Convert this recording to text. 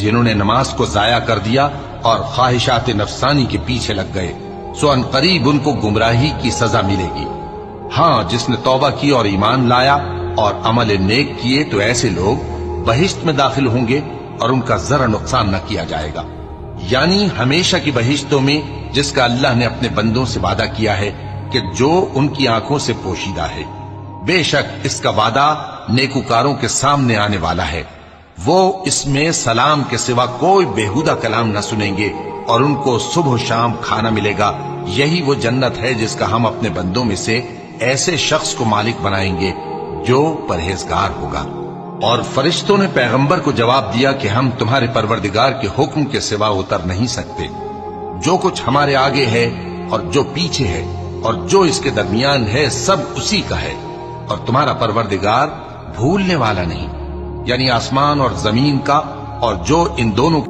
جنہوں نے نماز کو ضائع کر دیا اور خواہشات نفسانی کے پیچھے لگ گئے، سو ان قریب ان کو گمراہی کی سزا ملے گی۔ ہاں، جس نے توبہ کی اور ایمان لایا اور عمل نیک کیے تو ایسے لوگ بہشت میں داخل ہوں گے اور ان کا ذرا نقصان نہ کیا جائے گا، یعنی ہمیشہ کی بہشتوں میں جس کا اللہ نے اپنے بندوں سے وعدہ کیا ہے کہ جو ان کی آنکھوں سے پوشیدہ ہے۔ بے شک اس کا وعدہ نیکوکاروں کے سامنے آنے والا ہے، وہ اس میں سلام کے سوا کوئی بیہودہ کلام نہ سنیں گے اور ان کو صبح و شام کھانا ملے گا۔ یہی وہ جنت ہے جس کا ہم اپنے بندوں میں سے ایسے شخص کو مالک بنائیں گے جو پرہیزگار ہوگا۔ اور فرشتوں نے پیغمبر کو جواب دیا کہ ہم تمہارے پروردگار کے حکم کے سوا اتر نہیں سکتے، جو کچھ ہمارے آگے ہے اور جو پیچھے ہے اور جو اس کے درمیان ہے سب اسی کا ہے، اور تمہارا پروردگار بھولنے والا نہیں، یعنی آسمان اور زمین کا اور جو ان دونوں